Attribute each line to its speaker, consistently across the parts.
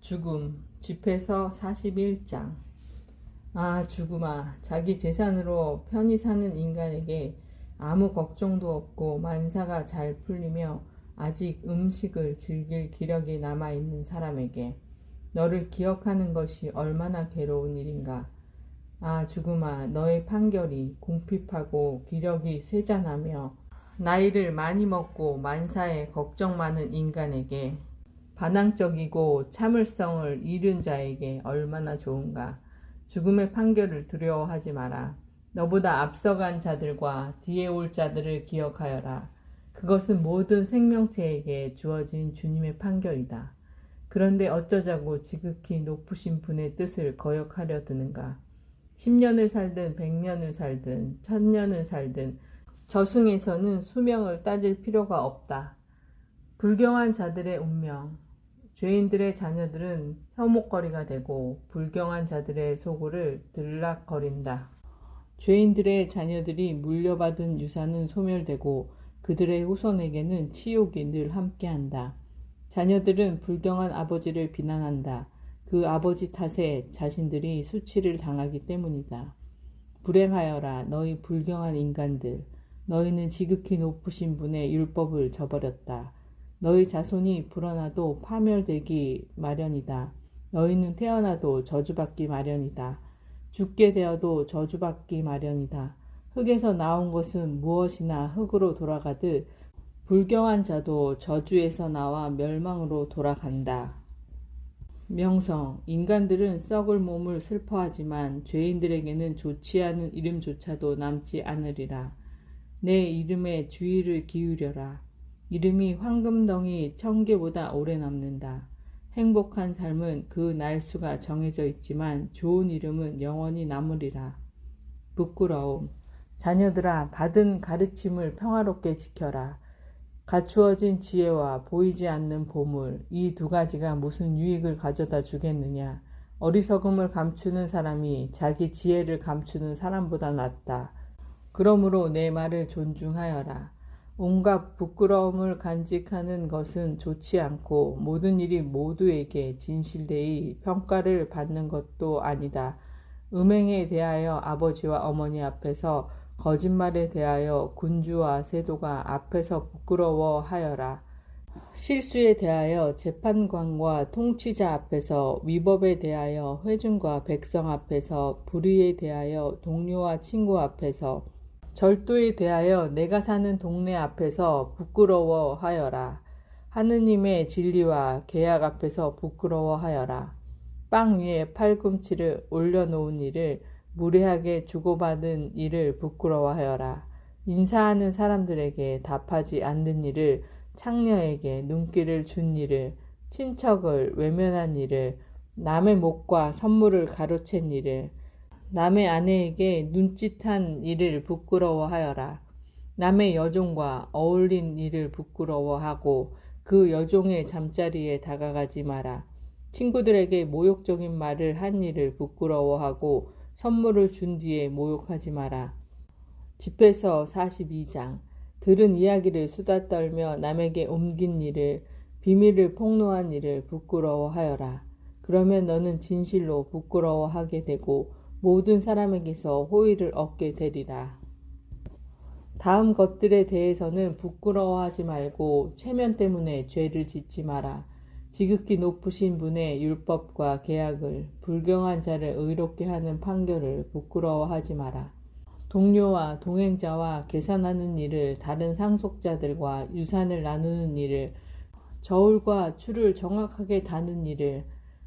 Speaker 1: 죽음, 집에서 41장. 아, 죽음아, 자기 재산으로 편히 사는 인간에게 아무 걱정도 없고 만사가 잘 풀리며 아직 음식을 즐길 기력이 남아있는 사람에게 너를 기억하는 것이 얼마나 괴로운 일인가. 아, 죽음아, 너의 판결이 궁핍하고 기력이 쇠잔하며 나이를 많이 먹고 만사에 걱정 많은 인간에게 반항적이고 참을성을 잃은 자에게 얼마나 좋은가. 죽음의 판결을 두려워하지 마라. 너보다 앞서간 자들과 뒤에 올 자들을 기억하여라. 그것은 모든 생명체에게 주어진 주님의 판결이다. 그런데 어쩌자고 지극히 높으신 분의 뜻을 거역하려 드는가. 10년을 살든 100년을 살든 1000년을 살든 저승에서는 수명을 따질 필요가 없다. 불경한 자들의 운명, 죄인들의 자녀들은 혐오거리가 되고 불경한 자들의 소굴을 들락거린다. 죄인들의 자녀들이 물려받은 유산은 소멸되고 그들의 후손에게는 치욕이 늘 함께한다. 자녀들은 불경한 아버지를 비난한다. 그 아버지 탓에 자신들이 수치를 당하기 때문이다. 불행하여라 너희 불경한 인간들. 너희는 지극히 높으신 분의 율법을 저버렸다. 너희 자손이 불어나도 파멸되기 마련이다. 너희는 태어나도 저주받기 마련이다. 죽게 되어도 저주받기 마련이다. 흙에서 나온 것은 무엇이나 흙으로 돌아가듯 불경한 자도 저주에서 나와 멸망으로 돌아간다. 명성, 인간들은 썩을 몸을 슬퍼하지만 죄인들에게는 좋지 않은 이름조차도 남지 않으리라. 내 이름에 주의를 기울여라. 이름이 황금덩이 1000개보다 오래 남는다. 행복한 삶은 그 날수가 정해져 있지만 좋은 이름은 영원히 남으리라. 부끄러움. 자녀들아, 받은 가르침을 평화롭게 지켜라. 갖추어진 지혜와 보이지 않는 보물, 이 두 가지가 무슨 유익을 가져다 주겠느냐. 어리석음을 감추는 사람이 자기 지혜를 감추는 사람보다 낫다. 그러므로 내 말을 존중하여라. 온갖 부끄러움을 간직하는 것은 좋지 않고 모든 일이 모두에게 진실되이 평가를 받는 것도 아니다. 음행에 대하여 아버지와 어머니 앞에서, 거짓말에 대하여 군주와 세도가 앞에서 부끄러워하여라. 실수에 대하여 재판관과 통치자 앞에서, 위법에 대하여 회중과 백성 앞에서, 불의에 대하여 동료와 친구 앞에서, 절도에 대하여 내가 사는 동네 앞에서 부끄러워하여라. 하느님의 진리와 계약 앞에서 부끄러워하여라. 빵 위에 팔꿈치를 올려놓은 일을, 무례하게 주고받은 일을 부끄러워하여라. 인사하는 사람들에게 답하지 않는 일을, 창녀에게 눈길을 준 일을, 친척을 외면한 일을, 남의 목과 선물을 가로챈 일을, 남의 아내에게 눈짓한 일을 부끄러워하여라. 남의 여종과 어울린 일을 부끄러워하고 그 여종의 잠자리에 다가가지 마라. 친구들에게 모욕적인 말을 한 일을 부끄러워하고 선물을 준 뒤에 모욕하지 마라. 집에서 42장. 들은 이야기를 수다 떨며 남에게 옮긴 일을, 비밀을 폭로한 일을 부끄러워하여라. 그러면 너는 진실로 부끄러워하게 되고 모든 사람에게서 호의를 얻게 되리라. 다음 것들에 대해서는 부끄러워하지 말고 체면 때문에 죄를 짓지 마라. 지극히 높으신 분의 율법과 계약을, 불경한 자를 의롭게 하는 판결을 부끄러워하지 마라. 동료와 동행자와 계산하는 일을, 다른 상속자들과 유산을 나누는 일을, 저울과 추를 정확하게 다는 일을,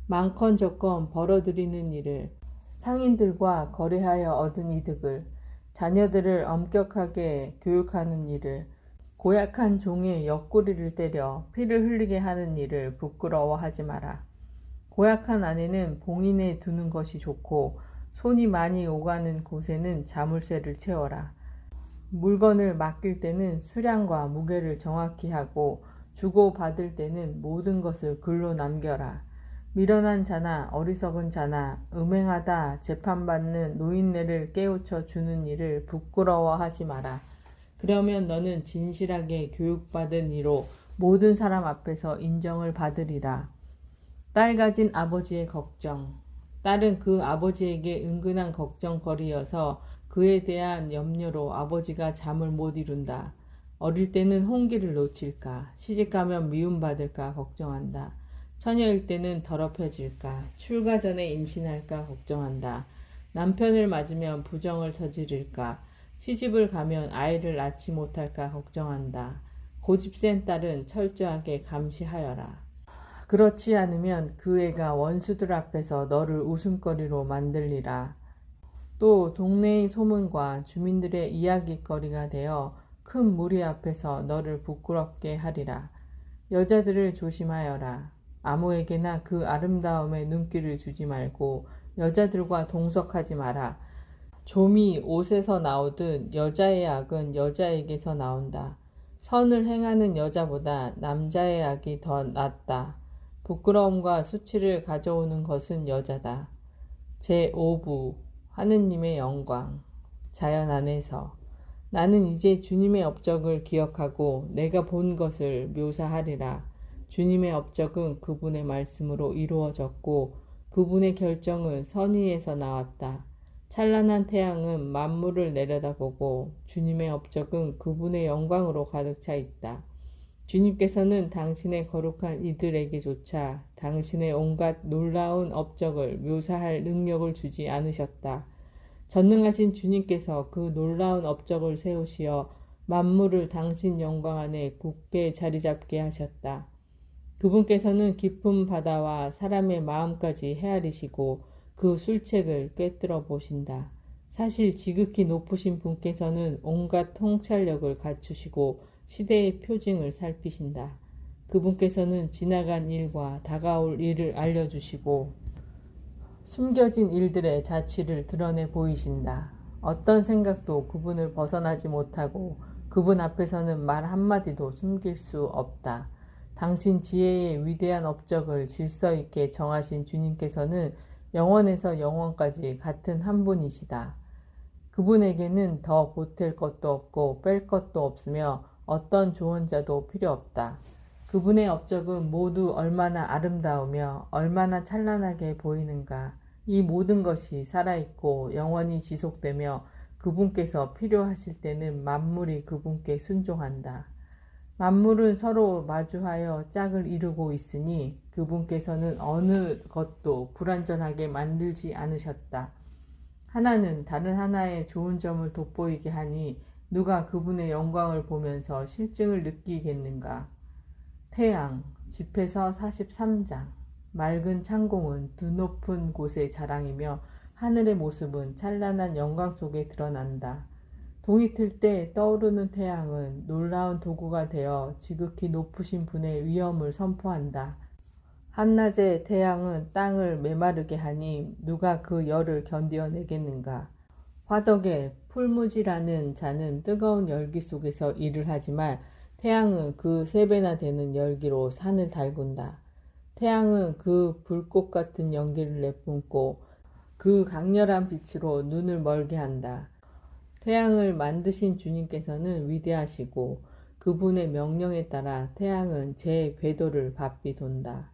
Speaker 1: 많건적건 벌어들이는 일을, 상인들과 거래하여 얻은 이득을, 자녀들을 엄격하게 교육하는 일을, 고약한 종의 옆구리를 때려 피를 흘리게 하는 일을 부끄러워하지 마라. 고약한 아내는 봉인해 두는 것이 좋고 손이 많이 오가는 곳에는 자물쇠를 채워라. 물건을 맡길 때는 수량과 무게를 정확히 하고 주고받을 때는 모든 것을 글로 남겨라. 미련한 자나 어리석은 자나 음행하다 재판받는 노인네를 깨우쳐 주는 일을 부끄러워하지 마라. 그러면 너는 진실하게 교육받은 이로 모든 사람 앞에서 인정을 받으리라. 딸 가진 아버지의 걱정. 딸은 그 아버지에게 은근한 걱정거리여서 그에 대한 염려로 아버지가 잠을 못 이룬다. 어릴 때는 홍기를 놓칠까, 시집가면 미움받을까 걱정한다. 처녀일 때는 더럽혀질까, 출가 전에 임신할까 걱정한다. 남편을 맞으면 부정을 저지를까, 시집을 가면 아이를 낳지 못할까 걱정한다. 고집센 딸은 철저하게 감시하여라. 그렇지 않으면 그 애가 원수들 앞에서 너를 웃음거리로 만들리라. 또 동네의 소문과 주민들의 이야깃거리가 되어 큰 무리 앞에서 너를 부끄럽게 하리라. 여자들을 조심하여라. 아무에게나 그 아름다움에 눈길을 주지 말고 여자들과 동석하지 마라. 좀이 옷에서 나오듯 여자의 악은 여자에게서 나온다. 선을 행하는 여자보다 남자의 악이 더 낫다. 부끄러움과 수치를 가져오는 것은 여자다. 제5부 하느님의 영광. 자연 안에서 나는 이제 주님의 업적을 기억하고 내가 본 것을 묘사하리라. 주님의 업적은 그분의 말씀으로 이루어졌고 그분의 결정은 선의에서 나왔다. 찬란한 태양은 만물을 내려다보고 주님의 업적은 그분의 영광으로 가득 차 있다. 주님께서는 당신의 거룩한 이들에게조차 당신의 온갖 놀라운 업적을 묘사할 능력을 주지 않으셨다. 전능하신 주님께서 그 놀라운 업적을 세우시어 만물을 당신 영광 안에 굳게 자리 잡게 하셨다. 그분께서는 깊은 바다와 사람의 마음까지 헤아리시고 그 술책을 꿰뚫어 보신다. 사실 지극히 높으신 분께서는 온갖 통찰력을 갖추시고 시대의 표징을 살피신다. 그분께서는 지나간 일과 다가올 일을 알려주시고 숨겨진 일들의 자취를 드러내 보이신다. 어떤 생각도 그분을 벗어나지 못하고 그분 앞에서는 말 한마디도 숨길 수 없다. 당신 지혜의 위대한 업적을 질서 있게 정하신 주님께서는 영원에서 영원까지 같은 한 분이시다. 그분에게는 더 보탤 것도 없고 뺄 것도 없으며 어떤 조언자도 필요 없다. 그분의 업적은 모두 얼마나 아름다우며 얼마나 찬란하게 보이는가. 이 모든 것이 살아있고 영원히 지속되며 그분께서 필요하실 때는 만물이 그분께 순종한다. 만물은 서로 마주하여 짝을 이루고 있으니 그분께서는 어느 것도 불완전하게 만들지 않으셨다. 하나는 다른 하나의 좋은 점을 돋보이게 하니 누가 그분의 영광을 보면서 실증을 느끼겠는가. 태양, 집에서 43장. 맑은 창공은 드높은 곳의 자랑이며 하늘의 모습은 찬란한 영광 속에 드러난다. 동이 틀 때 떠오르는 태양은 놀라운 도구가 되어 지극히 높으신 분의 위엄을 선포한다. 한낮의 태양은 땅을 메마르게 하니 누가 그 열을 견뎌내겠는가. 화덕에 풀무지라는 자는 뜨거운 열기 속에서 일을 하지만 태양은 그 3배나 되는 열기로 산을 달군다. 태양은 그 불꽃 같은 연기를 내뿜고 그 강렬한 빛으로 눈을 멀게 한다. 태양을 만드신 주님께서는 위대하시고 그분의 명령에 따라 태양은 제 궤도를 바삐 돈다.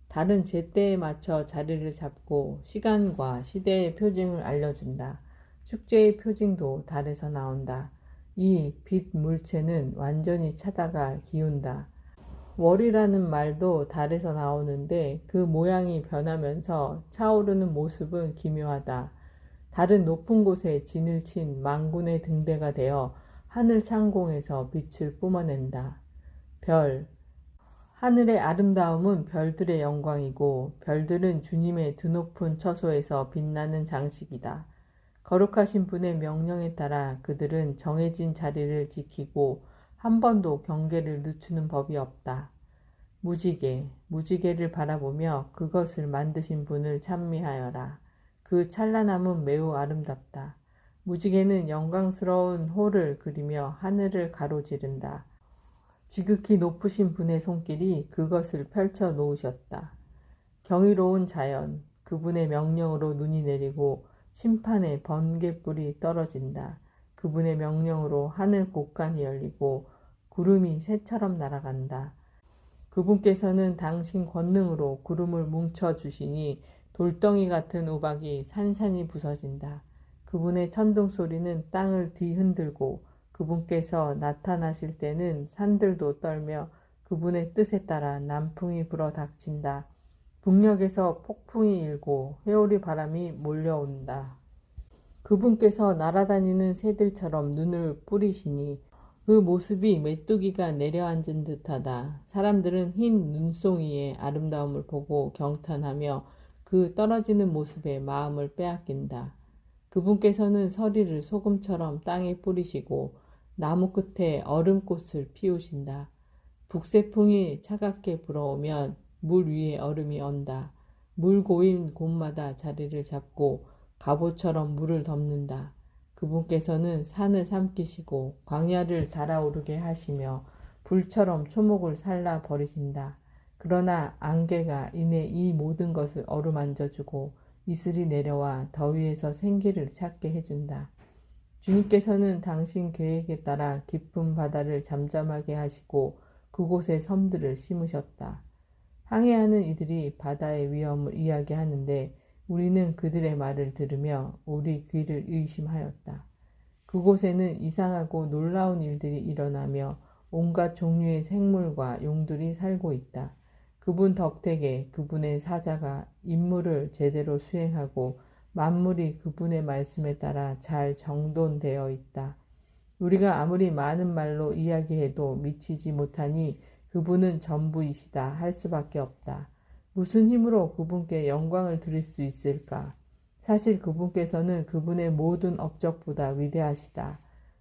Speaker 1: 달은 제때에 맞춰 자리를 잡고 시간과 시대의 표징을 알려준다. 축제의 표징도 달에서 나온다. 이 빛 물체는 완전히 차다가 기운다. 월이라는 말도 달에서 나오는데 그 모양이 변하면서 차오르는 모습은 기묘하다. 달은 높은 곳에 진을 친 망군의 등대가 되어 하늘 창공에서 빛을 뿜어낸다. 하늘의 아름다움은 별들의 영광이고 별들은 주님의 드높은 처소에서 빛나는 장식이다. 거룩하신 분의 명령에 따라 그들은 정해진 자리를 지키고 한 번도 경계를 늦추는 법이 없다. 무지개를 바라보며 그것을 만드신 분을 찬미하여라. 그 찬란함은 매우 아름답다. 무지개는 영광스러운 호를 그리며 하늘을 가로지른다. 지극히 높으신 분의 손길이 그것을 펼쳐 놓으셨다. 경이로운 자연, 그분의 명령으로 눈이 내리고 심판의 번개불이 떨어진다. 그분의 명령으로 하늘 곳간이 열리고 구름이 새처럼 날아간다. 그분께서는 당신 권능으로 구름을 뭉쳐주시니 돌덩이 같은 우박이 산산이 부서진다. 그분의 천둥 소리는 땅을 뒤흔들고 그분께서 나타나실 때는 산들도 떨며 그분의 뜻에 따라 남풍이 불어 닥친다. 북녘에서 폭풍이 일고 회오리 바람이 몰려온다. 그분께서 날아다니는 새들처럼 눈을 뿌리시니 그 모습이 메뚜기가 내려앉은 듯하다. 사람들은 흰 눈송이의 아름다움을 보고 경탄하며 그 떨어지는 모습에 마음을 빼앗긴다. 그분께서는 서리를 소금처럼 땅에 뿌리시고 나무 끝에 얼음꽃을 피우신다. 북새풍이 차갑게 불어오면 물 위에 얼음이 언다. 물 고인 곳마다 자리를 잡고 갑옷처럼 물을 덮는다. 그분께서는 산을 삼키시고 광야를 달아오르게 하시며 불처럼 초목을 살라 버리신다. 그러나 안개가 이내 이 모든 것을 어루만져주고 이슬이 내려와 더위에서 생기를 찾게 해준다. 주님께서는 당신 계획에 따라 깊은 바다를 잠잠하게 하시고 그곳에 섬들을 심으셨다. 항해하는 이들이 바다의 위험을 이야기하는데 우리는 그들의 말을 들으며 우리 귀를 의심하였다. 그곳에는 이상하고 놀라운 일들이 일어나며 온갖 종류의 생물과 용들이 살고 있다. 그분 덕택에 그분의 사자가 임무를 제대로 수행하고 만물이 그분의 말씀에 따라 잘 정돈되어 있다. 우리가 아무리 많은 말로 이야기해도 미치지 못하니 그분은 전부이시다 할 수밖에 없다. 무슨 힘으로 그분께 영광을 드릴 수 있을까? 사실 그분께서는 그분의 모든 업적보다 위대하시다.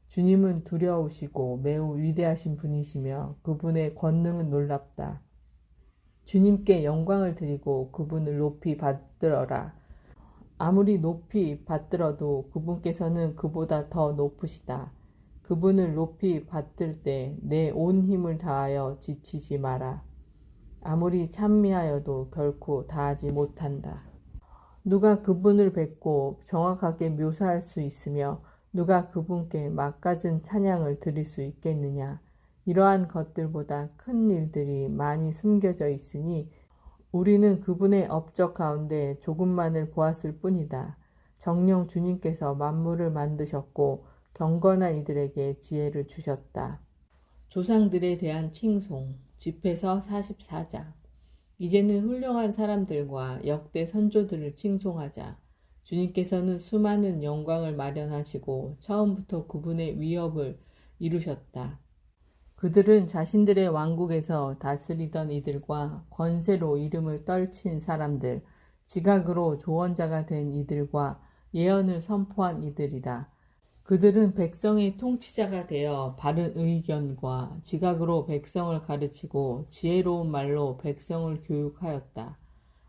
Speaker 1: 주님은 두려우시고 매우 위대하신 분이시며 그분의 권능은 놀랍다. 주님께 영광을 드리고 그분을 높이 받들어라. 아무리 높이 받들어도 그분께서는 그보다 더 높으시다. 그분을 높이 받들 때 내 온 힘을 다하여 지치지 마라. 아무리 찬미하여도 결코 다하지 못한다. 누가 그분을 뵙고 정확하게 묘사할 수 있으며 누가 그분께 막가진 찬양을 드릴 수 있겠느냐. 이러한 것들보다 큰 일들이 많이 숨겨져 있으니 우리는 그분의 업적 가운데 조금만을 보았을 뿐이다. 정녕 주님께서 만물을 만드셨고 경건한 이들에게 지혜를 주셨다. 조상들에 대한 칭송 집회서 44장. 이제는 훌륭한 사람들과 역대 선조들을 칭송하자. 주님께서는 수많은 영광을 마련하시고 처음부터 그분의 위업을 이루셨다. 그들은 자신들의 왕국에서 다스리던 이들과 권세로 이름을 떨친 사람들, 지각으로 조언자가 된 이들과 예언을 선포한 이들이다. 그들은 백성의 통치자가 되어 바른 의견과 지각으로 백성을 가르치고 지혜로운 말로 백성을 교육하였다.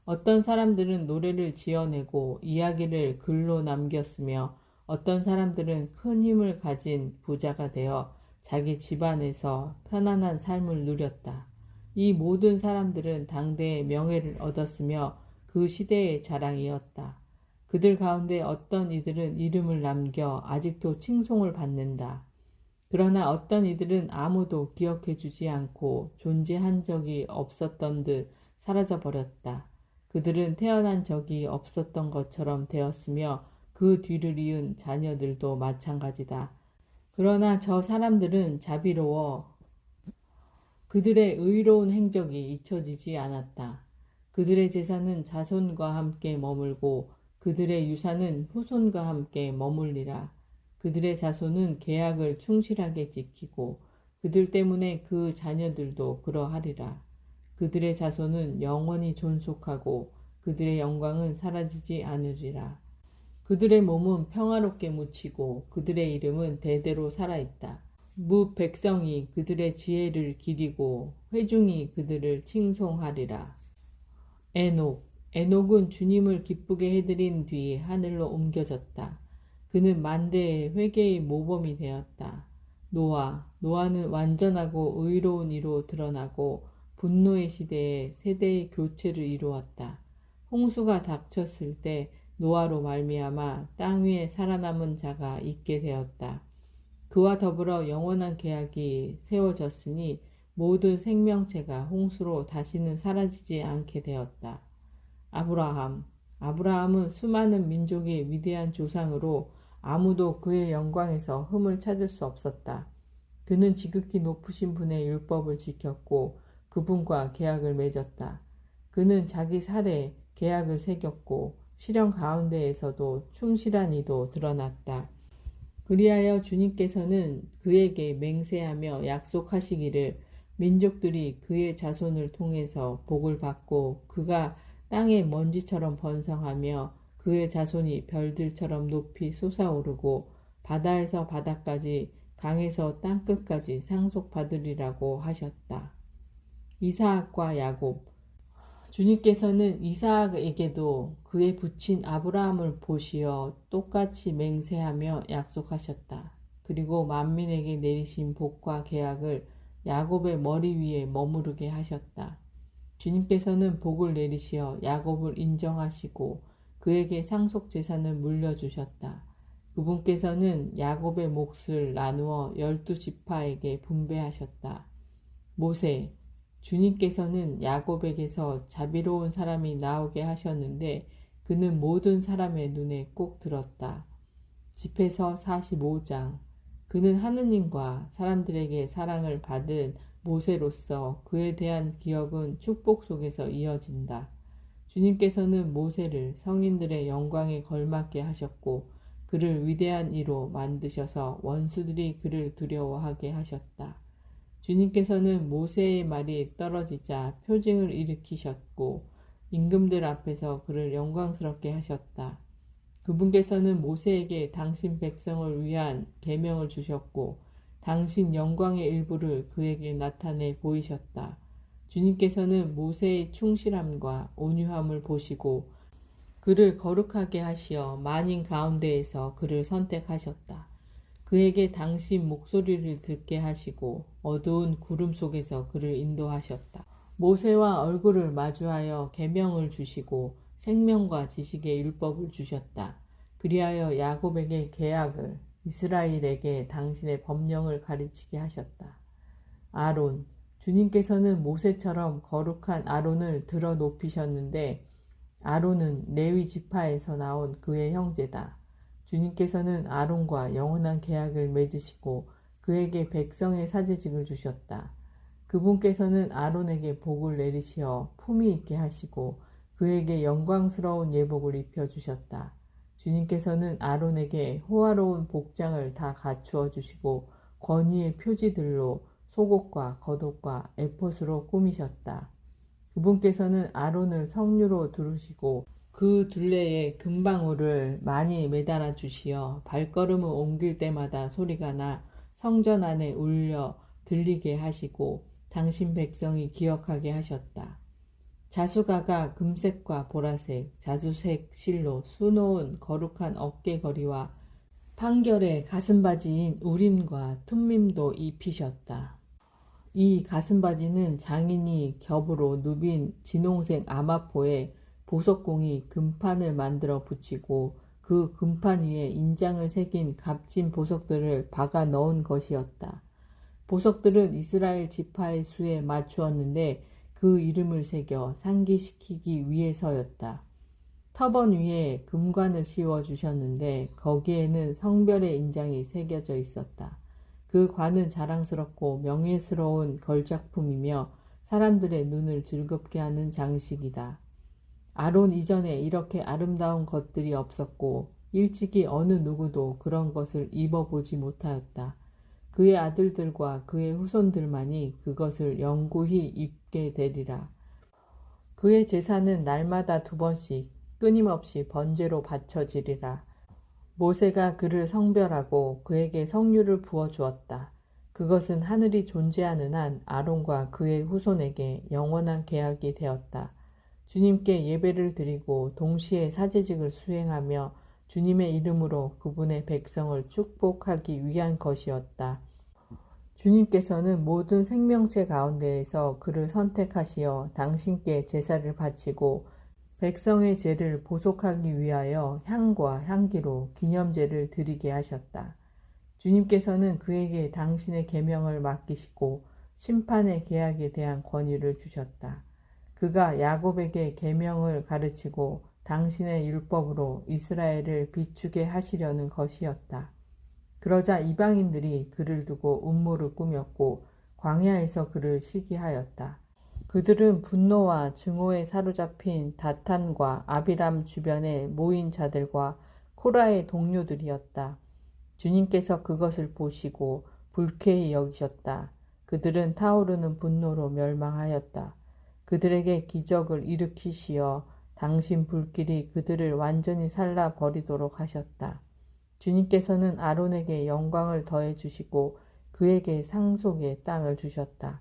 Speaker 1: 어떤 사람들은 노래를 지어내고 이야기를 글로 남겼으며 어떤 사람들은 큰 힘을 가진 부자가 되어 자기 집안에서 편안한 삶을 누렸다. 이 모든 사람들은 당대의 명예를 얻었으며 그 시대의 자랑이었다. 그들 가운데 어떤 이들은 이름을 남겨 아직도 칭송을 받는다. 그러나 어떤 이들은 아무도 기억해주지 않고 존재한 적이 없었던 듯 사라져버렸다. 그들은 태어난 적이 없었던 것처럼 되었으며 그 뒤를 이은 자녀들도 마찬가지다. 그러나 저 사람들은 자비로워 그들의 의로운 행적이 잊혀지지 않았다. 그들의 재산은 자손과 함께 머물고 그들의 유산은 후손과 함께 머물리라. 그들의 자손은 계약을 충실하게 지키고 그들 때문에 그 자녀들도 그러하리라. 그들의 자손은 영원히 존속하고 그들의 영광은 사라지지 않으리라. 그들의 몸은 평화롭게 묻히고 그들의 이름은 대대로 살아있다. 무 백성이 그들의 지혜를 기리고 회중이 그들을 칭송하리라. 에녹은 주님을 기쁘게 해드린 뒤 하늘로 옮겨졌다. 그는 만대의 회개의 모범이 되었다. 노아는 완전하고 의로운 이로 드러나고 분노의 시대에 세대의 교체를 이루었다. 홍수가 닥쳤을 때 노아로 말미암아 땅 위에 살아남은 자가 있게 되었다. 그와 더불어 영원한 계약이 세워졌으니 모든 생명체가 홍수로 다시는 사라지지 않게 되었다. 아브라함. 아브라함은 수많은 민족의 위대한 조상으로 아무도 그의 영광에서 흠을 찾을 수 없었다. 그는 지극히 높으신 분의 율법을 지켰고 그분과 계약을 맺었다. 그는 자기 살에 계약을 새겼고 시련 가운데에서도 충실한 이도 드러났다. 그리하여 주님께서는 그에게 맹세하며 약속하시기를 민족들이 그의 자손을 통해서 복을 받고 그가 땅의 먼지처럼 번성하며 그의 자손이 별들처럼 높이 솟아오르고 바다에서 바다까지 강에서 땅끝까지 상속받으리라고 하셨다. 이사학과 야곱. 주님께서는 이사학에게도 그의 부친 아브라함을 보시어 똑같이 맹세하며 약속하셨다. 그리고 만민에게 내리신 복과 계약을 야곱의 머리 위에 머무르게 하셨다. 주님께서는 복을 내리시어 야곱을 인정하시고 그에게 상속 재산을 물려주셨다. 그분께서는 야곱의 몫을 나누어 12지파에게 분배하셨다. 모세. 주님께서는 야곱에게서 자비로운 사람이 나오게 하셨는데 그는 모든 사람의 눈에 꼭 들었다. 집회서 45장. 그는 하느님과 사람들에게 사랑을 받은 모세로서 그에 대한 기억은 축복 속에서 이어진다. 주님께서는 모세를 성인들의 영광에 걸맞게 하셨고 그를 위대한 이로 만드셔서 원수들이 그를 두려워하게 하셨다. 주님께서는 모세의 말이 떨어지자 표징을 일으키셨고 임금들 앞에서 그를 영광스럽게 하셨다. 그분께서는 모세에게 당신 백성을 위한 계명을 주셨고 당신 영광의 일부를 그에게 나타내 보이셨다. 주님께서는 모세의 충실함과 온유함을 보시고 그를 거룩하게 하시어 만인 가운데에서 그를 선택하셨다. 그에게 당신 목소리를 듣게 하시고 어두운 구름 속에서 그를 인도하셨다. 모세와 얼굴을 마주하여 계명을 주시고 생명과 지식의 율법을 주셨다. 그리하여 야곱에게 계약을, 이스라엘에게 당신의 법령을 가르치게 하셨다. 아론. 주님께서는 모세처럼 거룩한 아론을 들어 높이셨는데 아론은 레위 지파에서 나온 그의 형제다. 주님께서는 아론과 영원한 계약을 맺으시고 그에게 백성의 사제직을 주셨다. 그분께서는 아론에게 복을 내리시어 품위 있게 하시고 그에게 영광스러운 예복을 입혀주셨다. 주님께서는 아론에게 호화로운 복장을 다 갖추어 주시고 권위의 표지들로 속옷과 겉옷과 에봇으로 꾸미셨다. 그분께서는 아론을 성류로 두르시고 그 둘레에 금방울을 많이 매달아 주시어 발걸음을 옮길 때마다 소리가 나 성전 안에 울려 들리게 하시고 당신 백성이 기억하게 하셨다. 자수가가 금색과 보라색, 자주색 실로 수놓은 거룩한 어깨거리와 판결의 가슴바지인 우림과 툼밈도 입히셨다. 이 가슴바지는 장인이 겹으로 누빈 진홍색 아마포에 보석공이 금판을 만들어 붙이고 그 금판 위에 인장을 새긴 값진 보석들을 박아 넣은 것이었다. 보석들은 이스라엘 지파의 수에 맞추었는데 그 이름을 새겨 상기시키기 위해서였다. 터번 위에 금관을 씌워 주셨는데 거기에는 성별의 인장이 새겨져 있었다. 그 관은 자랑스럽고 명예스러운 걸작품이며 사람들의 눈을 즐겁게 하는 장식이다. 아론 이전에 이렇게 아름다운 것들이 없었고 일찍이 어느 누구도 그런 것을 입어보지 못하였다. 그의 아들들과 그의 후손들만이 그것을 영구히 입게 되리라. 그의 제사는 날마다 2번씩 끊임없이 번제로 바쳐지리라. 모세가 그를 성별하고 그에게 성류를 부어 주었다. 그것은 하늘이 존재하는 한 아론과 그의 후손에게 영원한 계약이 되었다. 주님께 예배를 드리고 동시에 사제직을 수행하며 주님의 이름으로 그분의 백성을 축복하기 위한 것이었다. 주님께서는 모든 생명체 가운데에서 그를 선택하시어 당신께 제사를 바치고 백성의 죄를 보속하기 위하여 향과 향기로 기념제를 드리게 하셨다. 주님께서는 그에게 당신의 계명을 맡기시고 심판의 계약에 대한 권위를 주셨다. 그가 야곱에게 계명을 가르치고 당신의 율법으로 이스라엘을 비추게 하시려는 것이었다. 그러자 이방인들이 그를 두고 음모를 꾸몄고 광야에서 그를 시기하였다. 그들은 분노와 증오에 사로잡힌 다탄과 아비람 주변에 모인 자들과 코라의 동료들이었다. 주님께서 그것을 보시고 불쾌히 여기셨다. 그들은 타오르는 분노로 멸망하였다. 그들에게 기적을 일으키시어 당신 불길이 그들을 완전히 살라 버리도록 하셨다. 주님께서는 아론에게 영광을 더해 주시고 그에게 상속의 땅을 주셨다.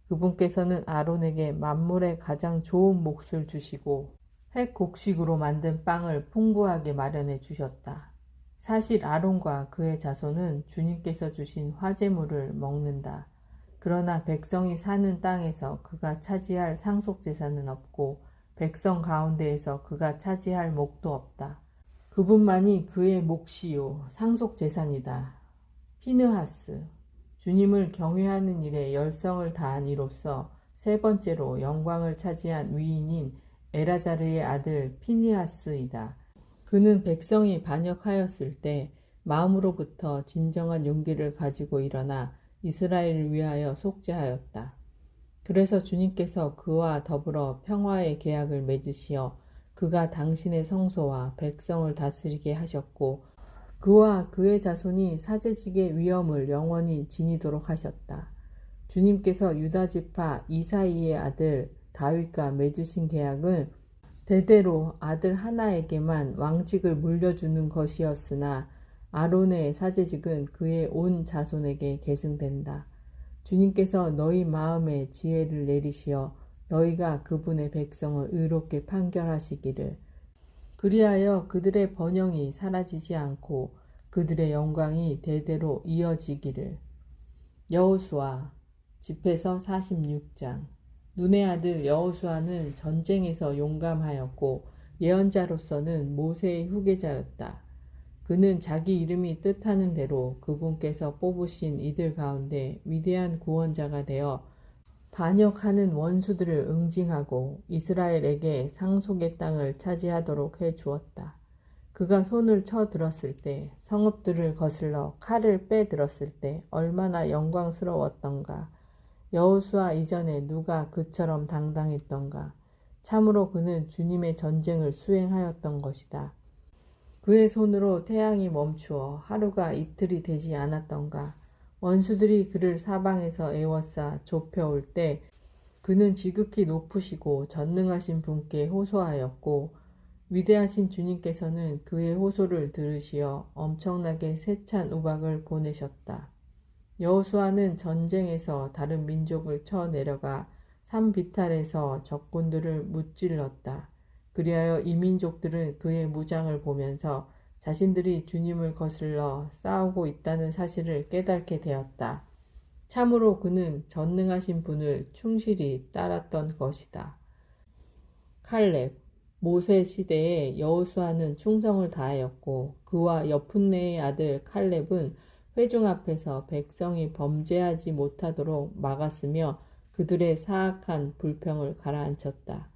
Speaker 1: 그분께서는 아론에게 만물의 가장 좋은 몫을 주시고 핵 곡식으로 만든 빵을 풍부하게 마련해 주셨다. 사실 아론과 그의 자손은 주님께서 주신 화제물을 먹는다. 그러나 백성이 사는 땅에서 그가 차지할 상속재산은 없고 백성 가운데에서 그가 차지할 몫도 없다. 그분만이 그의 몫이요 상속재산이다. 피느하스, 주님을 경외하는 일에 열성을 다한 이로써 세 번째로 영광을 차지한 위인인 엘아자르의 아들 피느하스이다. 그는 백성이 반역하였을 때 마음으로부터 진정한 용기를 가지고 일어나 이스라엘을 위하여 속죄하였다. 그래서 주님께서 그와 더불어 평화의 계약을 맺으시어 그가 당신의 성소와 백성을 다스리게 하셨고 그와 그의 자손이 사제직의 위엄을 영원히 지니도록 하셨다. 주님께서 유다지파 이사이의 아들 다윗과 맺으신 계약은 대대로 아들 하나에게만 왕직을 물려주는 것이었으나 아론의 사제직은 그의 온 자손에게 계승된다. 주님께서 너희 마음에 지혜를 내리시어 너희가 그분의 백성을 의롭게 판결하시기를 그리하여 그들의 번영이 사라지지 않고 그들의 영광이 대대로 이어지기를. 여호수아 집회서 46장. 눈의 아들 여호수아는 전쟁에서 용감하였고 예언자로서는 모세의 후계자였다. 그는 자기 이름이 뜻하는 대로 그분께서 뽑으신 이들 가운데 위대한 구원자가 되어 반역하는 원수들을 응징하고 이스라엘에게 상속의 땅을 차지하도록 해 주었다. 그가 손을 쳐 들었을 때, 성읍들을 거슬러 칼을 빼 들었을 때 얼마나 영광스러웠던가. 여호수아 이전에 누가 그처럼 당당했던가. 참으로 그는 주님의 전쟁을 수행하였던 것이다. 그의 손으로 태양이 멈추어 하루가 이틀이 되지 않았던가. 원수들이 그를 사방에서 애워싸 좁혀올 때 그는 지극히 높으시고 전능하신 분께 호소하였고 위대하신 주님께서는 그의 호소를 들으시어 엄청나게 세찬 우박을 보내셨다. 여호수아는 전쟁에서 다른 민족을 쳐 내려가 산 비탈에서 적군들을 무찔렀다. 그리하여 이 민족들은 그의 무장을 보면서 자신들이 주님을 거슬러 싸우고 있다는 사실을 깨닫게 되었다. 참으로 그는 전능하신 분을 충실히 따랐던 것이다. 칼렙, 모세 시대에 여호수아는 충성을 다하였고 그와 여푼네의 아들 칼렙은 회중 앞에서 백성이 범죄하지 못하도록 막았으며 그들의 사악한 불평을 가라앉혔다.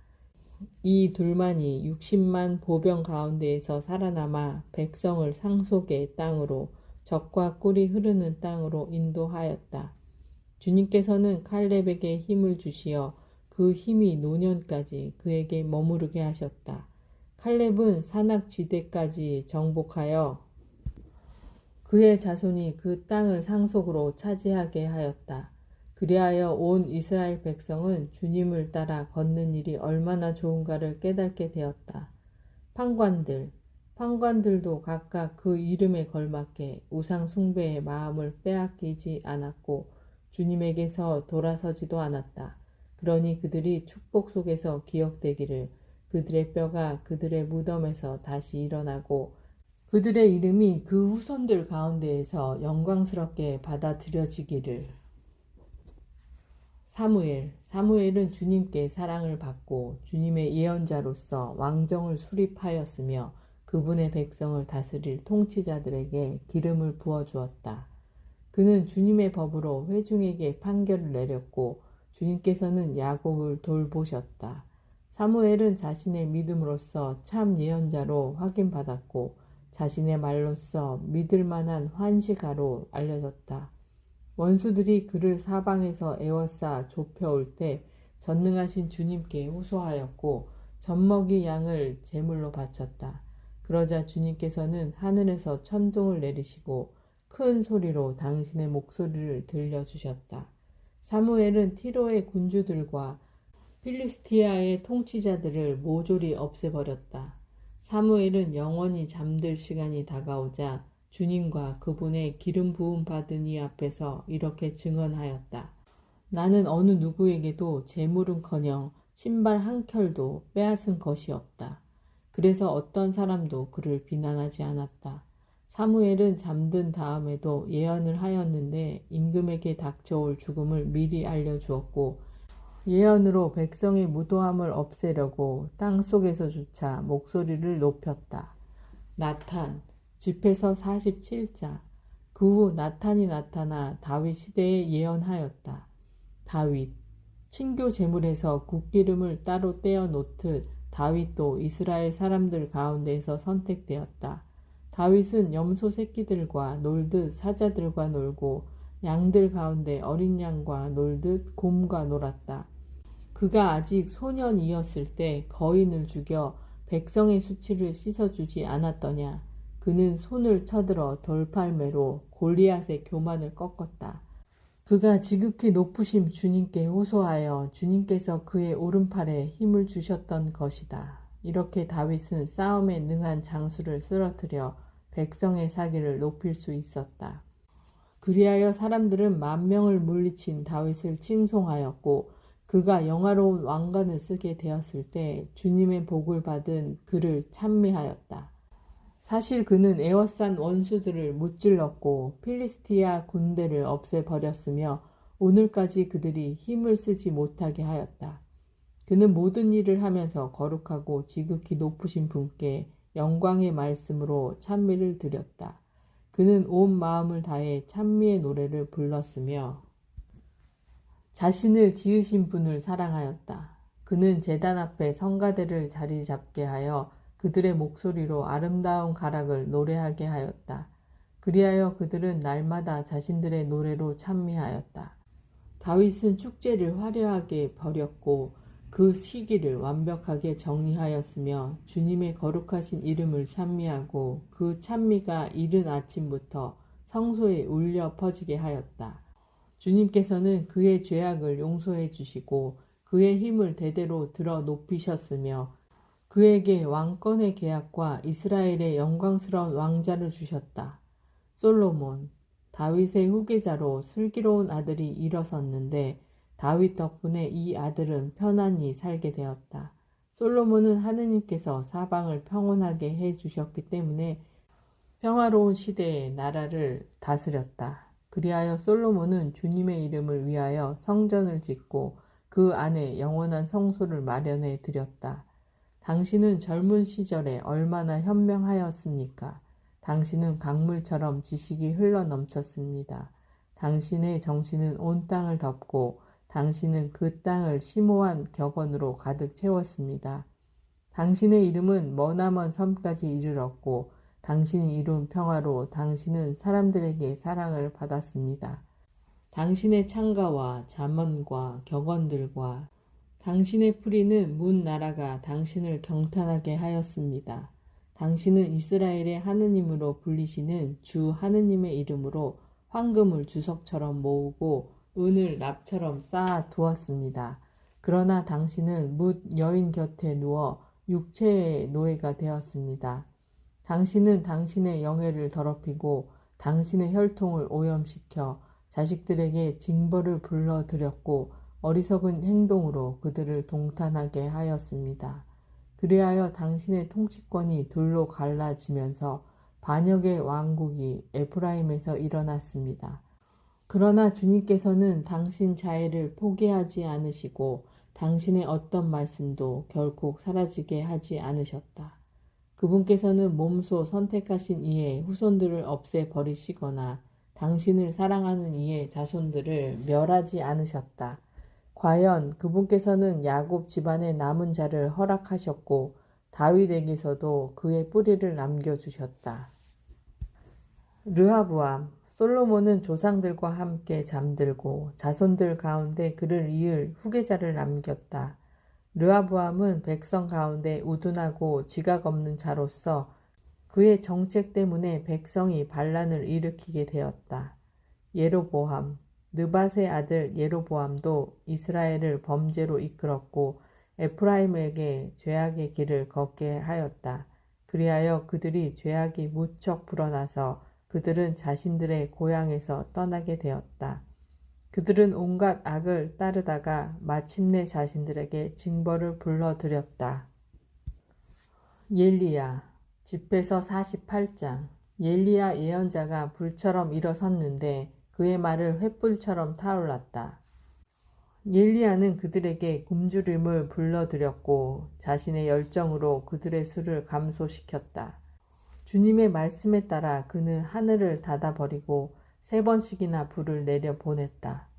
Speaker 1: 이 둘만이 60만 보병 가운데에서 살아남아 백성을 상속의 땅으로 적과 꿀이 흐르는 땅으로 인도하였다. 주님께서는 칼렙에게 힘을 주시어 그 힘이 노년까지 그에게 머무르게 하셨다. 칼렙은 산악지대까지 정복하여 그의 자손이 그 땅을 상속으로 차지하게 하였다. 그리하여 온 이스라엘 백성은 주님을 따라 걷는 일이 얼마나 좋은가를 깨닫게 되었다. 판관들도 각각 그 이름에 걸맞게 우상 숭배의 마음을 빼앗기지 않았고 주님에게서 돌아서지도 않았다. 그러니 그들이 축복 속에서 기억되기를 그들의 뼈가 그들의 무덤에서 다시 일어나고 그들의 이름이 그 후손들 가운데에서 영광스럽게 받아들여지기를. 사무엘은 주님께 사랑을 받고 주님의 예언자로서 왕정을 수립하였으며 그분의 백성을 다스릴 통치자들에게 기름을 부어주었다. 그는 주님의 법으로 회중에게 판결을 내렸고 주님께서는 야곱을 돌보셨다. 사무엘은 자신의 믿음으로써 참 예언자로 확인받았고 자신의 말로써 믿을 만한 환시가로 알려졌다. 원수들이 그를 사방에서 에워싸 좁혀올 때 전능하신 주님께 호소하였고 젖먹이 양을 제물로 바쳤다. 그러자 주님께서는 하늘에서 천둥을 내리시고 큰 소리로 당신의 목소리를 들려주셨다. 사무엘은 티로의 군주들과 필리스티아의 통치자들을 모조리 없애버렸다. 사무엘은 영원히 잠들 시간이 다가오자 주님과 그분의 기름 부음 받은 이 앞에서 이렇게 증언하였다. 나는 어느 누구에게도 재물은커녕 신발 한 켤도 빼앗은 것이 없다. 그래서 어떤 사람도 그를 비난하지 않았다. 사무엘은 잠든 다음에도 예언을 하였는데 임금에게 닥쳐올 죽음을 미리 알려주었고 예언으로 백성의 무도함을 없애려고 땅속에서조차 목소리를 높였다. 나탄, 집회서 47자. 그 후 나탄이 나타나 다윗 시대에 예언하였다. 다윗, 친교 제물에서 국기름을 따로 떼어 놓듯 다윗도 이스라엘 사람들 가운데에서 선택되었다. 다윗은 염소 새끼들과 놀듯 사자들과 놀고 양들 가운데 어린 양과 놀듯 곰과 놀았다. 그가 아직 소년이었을 때 거인을 죽여 백성의 수치를 씻어주지 않았더냐. 그는 손을 쳐들어 돌팔매로 골리앗의 교만을 꺾었다. 그가 지극히 높으신 주님께 호소하여 주님께서 그의 오른팔에 힘을 주셨던 것이다. 이렇게 다윗은 싸움에 능한 장수를 쓰러뜨려 백성의 사기를 높일 수 있었다. 그리하여 사람들은 10,000명을 물리친 다윗을 칭송하였고 그가 영화로운 왕관을 쓰게 되었을 때 주님의 복을 받은 그를 찬미하였다. 사실 그는 에워싼 원수들을 무찔렀고 필리스티아 군대를 없애버렸으며 오늘까지 그들이 힘을 쓰지 못하게 하였다. 그는 모든 일을 하면서 거룩하고 지극히 높으신 분께 영광의 말씀으로 찬미를 드렸다. 그는 온 마음을 다해 찬미의 노래를 불렀으며 자신을 지으신 분을 사랑하였다. 그는 제단 앞에 성가대를 자리 잡게 하여 그들의 목소리로 아름다운 가락을 노래하게 하였다. 그리하여 그들은 날마다 자신들의 노래로 찬미하였다. 다윗은 축제를 화려하게 벌였고 그 시기를 완벽하게 정리하였으며 주님의 거룩하신 이름을 찬미하고 그 찬미가 이른 아침부터 성소에 울려 퍼지게 하였다. 주님께서는 그의 죄악을 용서해 주시고 그의 힘을 대대로 들어 높이셨으며 그에게 왕권의 계약과 이스라엘의 영광스러운 왕자를 주셨다. 솔로몬, 다윗의 후계자로 슬기로운 아들이 일어섰는데 다윗 덕분에 이 아들은 편안히 살게 되었다. 솔로몬은 하느님께서 사방을 평온하게 해 주셨기 때문에 평화로운 시대에 나라를 다스렸다. 그리하여 솔로몬은 주님의 이름을 위하여 성전을 짓고 그 안에 영원한 성소를 마련해 드렸다. 당신은 젊은 시절에 얼마나 현명하였습니까? 당신은 강물처럼 지식이 흘러 넘쳤습니다. 당신의 정신은 온 땅을 덮고 당신은 그 땅을 심오한 격언으로 가득 채웠습니다. 당신의 이름은 머나먼 섬까지 이르렀고 당신이 이룬 평화로 당신은 사람들에게 사랑을 받았습니다. 당신의 창가와 잠언과 격언들과 당신의 풀이는 문 나라가 당신을 경탄하게 하였습니다. 당신은 이스라엘의 하느님으로 불리시는 주 하느님의 이름으로 황금을 주석처럼 모으고 은을 납처럼 쌓아 두었습니다. 그러나 당신은 뭇 여인 곁에 누워 육체의 노예가 되었습니다. 당신은 당신의 영예를 더럽히고 당신의 혈통을 오염시켜 자식들에게 징벌을 불러들였고 어리석은 행동으로 그들을 동탄하게 하였습니다. 그리하여 당신의 통치권이 둘로 갈라지면서 반역의 왕국이 에프라임에서 일어났습니다. 그러나 주님께서는 당신 자애를 포기하지 않으시고 당신의 어떤 말씀도 결코 사라지게 하지 않으셨다. 그분께서는 몸소 선택하신 이의 후손들을 없애버리시거나 당신을 사랑하는 이의 자손들을 멸하지 않으셨다. 과연 그분께서는 야곱 집안의 남은 자를 허락하셨고 다윗에게서도 그의 뿌리를 남겨주셨다. 르하브암, 솔로몬은 조상들과 함께 잠들고 자손들 가운데 그를 이을 후계자를 남겼다. 르하브암은 백성 가운데 우둔하고 지각 없는 자로서 그의 정책 때문에 백성이 반란을 일으키게 되었다. 예로보암, 느밧의 아들 예로보암도 이스라엘을 범죄로 이끌었고 에프라임에게 죄악의 길을 걷게 하였다. 그리하여 그들이 죄악이 무척 불어나서 그들은 자신들의 고향에서 떠나게 되었다. 그들은 온갖 악을 따르다가 마침내 자신들에게 징벌을 불러들였다. 옐리야, 집에서 48장. 옐리야 예언자가 불처럼 일어섰는데 그의 말을 횃불처럼 타올랐다. 옐리야는 그들에게 굶주림을 불러들였고 자신의 열정으로 그들의 수를 감소시켰다. 주님의 말씀에 따라 그는 하늘을 닫아버리고 3번씩이나 불을 내려 보냈다.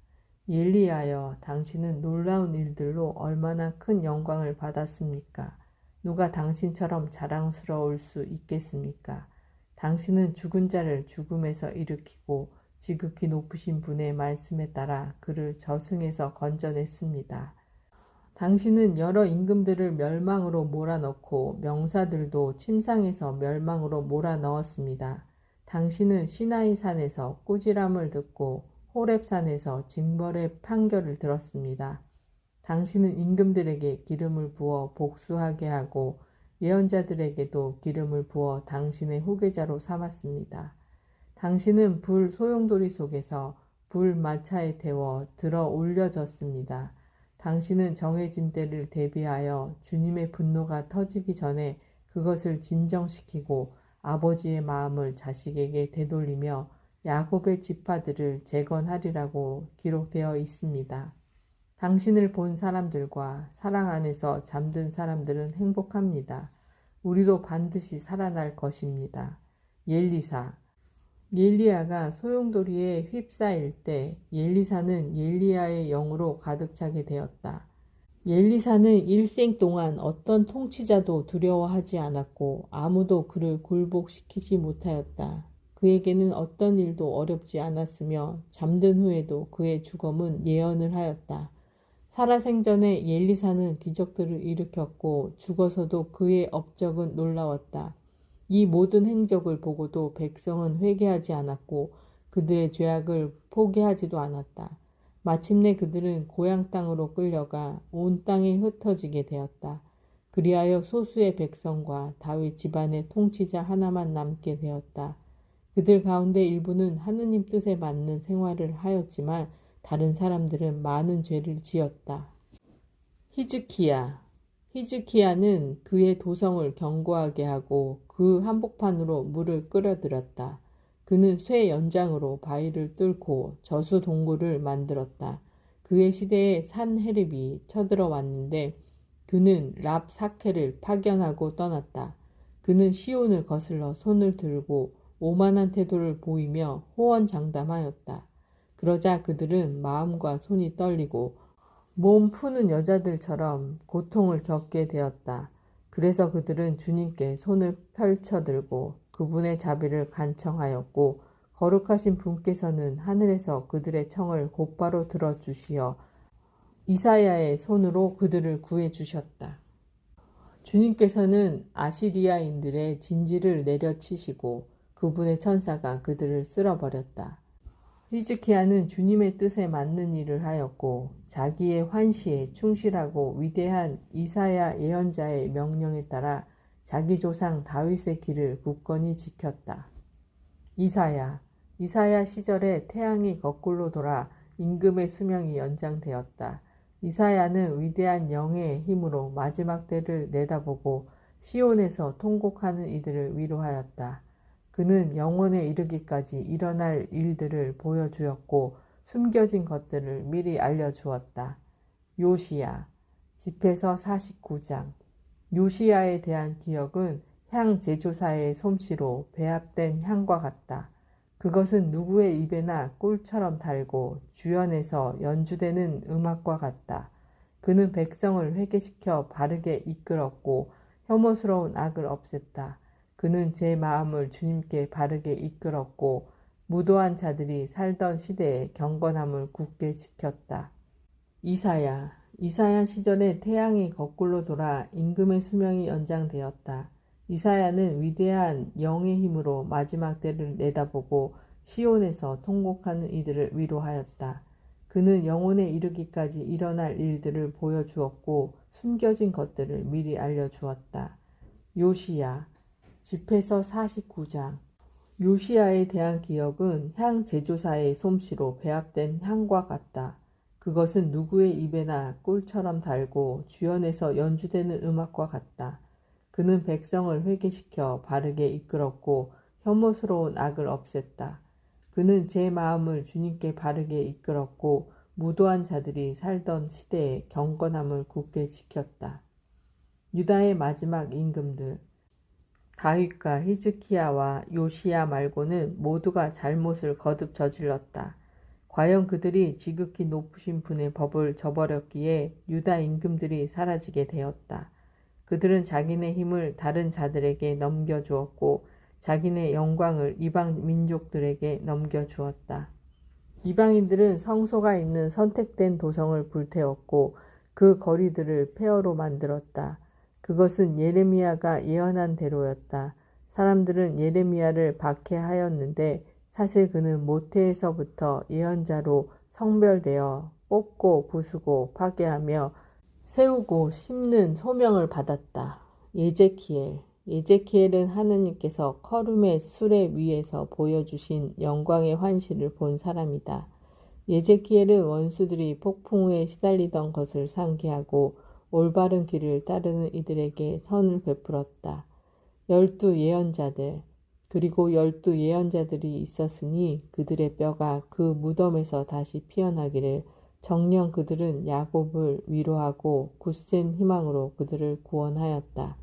Speaker 1: 옐리야여, 당신은 놀라운 일들로 얼마나 큰 영광을 받았습니까? 누가 당신처럼 자랑스러울 수 있겠습니까? 당신은 죽은 자를 죽음에서 일으키고 지극히 높으신 분의 말씀에 따라 그를 저승에서 건져냈습니다. 당신은 여러 임금들을 멸망으로 몰아넣고 명사들도 침상에서 멸망으로 몰아넣었습니다. 당신은 시나이 산에서 꾸지람을 듣고 호렙산에서 징벌의 판결을 들었습니다. 당신은 임금들에게 기름을 부어 복수하게 하고 예언자들에게도 기름을 부어 당신의 후계자로 삼았습니다. 당신은 불 소용돌이 속에서 불 마차에 태워 들어 올려졌습니다. 당신은 정해진 때를 대비하여 주님의 분노가 터지기 전에 그것을 진정시키고 아버지의 마음을 자식에게 되돌리며 야곱의 지파들을 재건하리라고 기록되어 있습니다. 당신을 본 사람들과 사랑 안에서 잠든 사람들은 행복합니다. 우리도 반드시 살아날 것입니다. 옐리사, 옐리야가 소용돌이에 휩싸일 때 옐리사는 옐리야의 영으로 가득 차게 되었다. 옐리사는 일생 동안 어떤 통치자도 두려워하지 않았고 아무도 그를 굴복시키지 못하였다. 그에게는 어떤 일도 어렵지 않았으며 잠든 후에도 그의 죽음은 예언을 하였다. 살아생전에 옐리사는 기적들을 일으켰고 죽어서도 그의 업적은 놀라웠다. 이 모든 행적을 보고도 백성은 회개하지 않았고 그들의 죄악을 포기하지도 않았다. 마침내 그들은 고향 땅으로 끌려가 온 땅에 흩어지게 되었다. 그리하여 소수의 백성과 다윗 집안의 통치자 하나만 남게 되었다. 그들 가운데 일부는 하느님 뜻에 맞는 생활을 하였지만 다른 사람들은 많은 죄를 지었다. 히즈키야는 그의 도성을 견고하게 하고 그 한복판으로 물을 끌어들였다. 그는 쇠 연장으로 바위를 뚫고 저수 동굴을 만들었다. 그의 시대에 산헤립이 쳐들어왔는데 그는 랍사케를 파견하고 떠났다. 그는 시온을 거슬러 손을 들고 오만한 태도를 보이며 호언장담하였다. 그러자 그들은 마음과 손이 떨리고 몸 푸는 여자들처럼 고통을 겪게 되었다. 그래서 그들은 주님께 손을 펼쳐들고 그분의 자비를 간청하였고 거룩하신 분께서는 하늘에서 그들의 청을 곧바로 들어주시어 이사야의 손으로 그들을 구해주셨다. 주님께서는 아시리아인들의 진지를 내려치시고 그분의 천사가 그들을 쓸어버렸다. 히즈키야는 주님의 뜻에 맞는 일을 하였고 자기의 환시에 충실하고 위대한 이사야 예언자의 명령에 따라 자기 조상 다윗의 길을 굳건히 지켰다. 이사야 시절에 태양이 거꾸로 돌아 임금의 수명이 연장되었다. 이사야는 위대한 영의 힘으로 마지막 때를 내다보고 시온에서 통곡하는 이들을 위로하였다. 그는 영원에 이르기까지 일어날 일들을 보여주었고 숨겨진 것들을 미리 알려주었다. 요시야, 집에서 49장. 요시야에 대한 기억은 향 제조사의 솜씨로 배합된 향과 같다. 그것은 누구의 입에나 꿀처럼 달고 주연에서 연주되는 음악과 같다. 그는 백성을 회개시켜 바르게 이끌었고 혐오스러운 악을 없앴다. 그는 제 마음을 주님께 바르게 이끌었고 무도한 자들이 살던 시대에 경건함을 굳게 지켰다. 이사야 시절에 태양이 거꾸로 돌아 임금의 수명이 연장되었다. 이사야는 위대한 영의 힘으로 마지막 때를 내다보고 시온에서 통곡하는 이들을 위로하였다. 그는 영혼에 이르기까지 일어날 일들을 보여주었고 숨겨진 것들을 미리 알려주었다. 요시야, 집회서 49장. 요시야에 대한 기억은 향 제조사의 솜씨로 배합된 향과 같다. 그것은 누구의 입에나 꿀처럼 달고 주연에서 연주되는 음악과 같다. 그는 백성을 회개시켜 바르게 이끌었고 혐오스러운 악을 없앴다. 그는 제 마음을 주님께 바르게 이끌었고 무도한 자들이 살던 시대에 경건함을 굳게 지켰다. 유다의 마지막 임금들 다윗과 히즈키야와 요시야 말고는 모두가 잘못을 거듭 저질렀다. 과연 그들이 지극히 높으신 분의 법을 저버렸기에 유다 임금들이 사라지게 되었다. 그들은 자기네 힘을 다른 자들에게 넘겨주었고 자기네 영광을 이방 민족들에게 넘겨주었다. 이방인들은 성소가 있는 선택된 도성을 불태웠고 그 거리들을 폐허로 만들었다. 그것은 예레미야가 예언한 대로였다. 사람들은 예레미야를 박해하였는데 사실 그는 모태에서부터 예언자로 성별되어 뽑고 부수고 파괴하며 세우고 심는 소명을 받았다. 예제키엘은 하느님께서 커룸의 수레 위에서 보여주신 영광의 환시를 본 사람이다. 예제키엘은 원수들이 폭풍우에 시달리던 것을 상기하고 올바른 길을 따르는 이들에게 선을 베풀었다. 12 예언자들 그리고 12 예언자들이 있었으니 그들의 뼈가 그 무덤에서 다시 피어나기를 정녕 그들은 야곱을 위로하고 굳센 희망으로 그들을 구원하였다.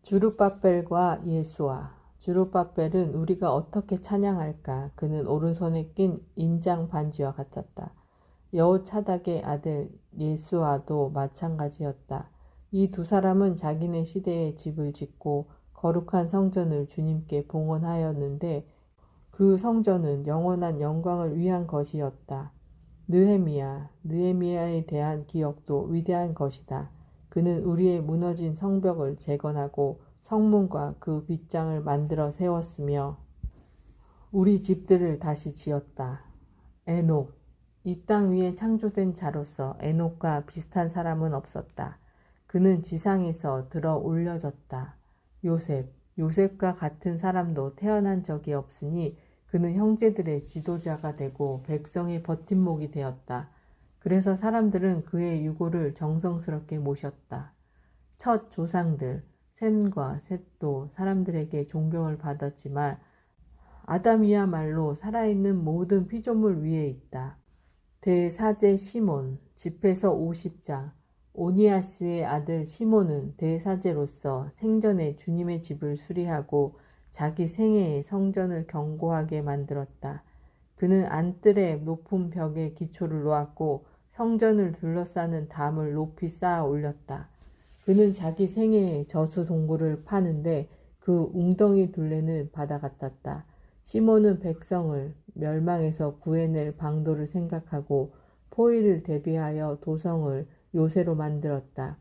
Speaker 1: 주룹바벨과 예수아 주룹바벨은 우리가 어떻게 찬양할까? 그는 오른손에 낀 인장 반지와 같았다. 여호차닥의 아들 예수아도 마찬가지였다. 이 두 사람은 자기네 시대에 집을 짓고 거룩한 성전을 주님께 봉헌하였는데 그 성전은 영원한 영광을 위한 것이었다. 느헤미야에 대한 기억도 위대한 것이다. 그는 우리의 무너진 성벽을 재건하고 성문과 그 빗장을 만들어 세웠으며 우리 집들을 다시 지었다. 에녹 이 땅 위에 창조된 자로서 에녹과 비슷한 사람은 없었다. 그는 지상에서 들어 올려졌다. 요셉과 같은 사람도 태어난 적이 없으니 그는 형제들의 지도자가 되고 백성의 버팀목이 되었다. 그래서 사람들은 그의 유고를 정성스럽게 모셨다. 첫 조상들 셈과 셋도 사람들에게 존경을 받았지만 아담이야말로 살아있는 모든 피조물 위에 있다. 대사제 시몬 집회서 50장 오니아스의 아들 시몬은 대사제로서 생전에 주님의 집을 수리하고 자기 생애에 성전을 견고하게 만들었다. 그는 안뜰의 높은 벽에 기초를 놓았고 성전을 둘러싸는 담을 높이 쌓아 올렸다. 그는 자기 생애에 저수 동굴을 파는데 그 웅덩이 둘레는 바다 같았다. 시몬은 백성을 멸망에서 구해낼 방도를 생각하고 포위를 대비하여 도성을 요새로 만들었다.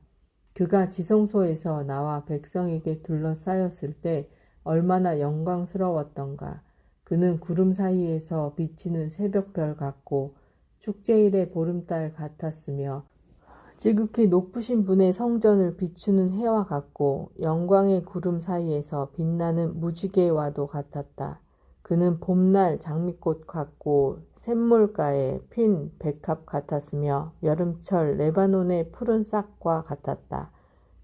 Speaker 1: 그가 지성소에서 나와 백성에게 둘러싸였을 때 얼마나 영광스러웠던가. 그는 구름 사이에서 비치는 새벽별 같고 축제일의 보름달 같았으며 지극히 높으신 분의 성전을 비추는 해와 같고 영광의 구름 사이에서 빛나는 무지개와도 같았다. 그는 봄날 장미꽃 같고 샘물가에 핀 백합 같았으며 여름철 레바논의 푸른 싹과 같았다.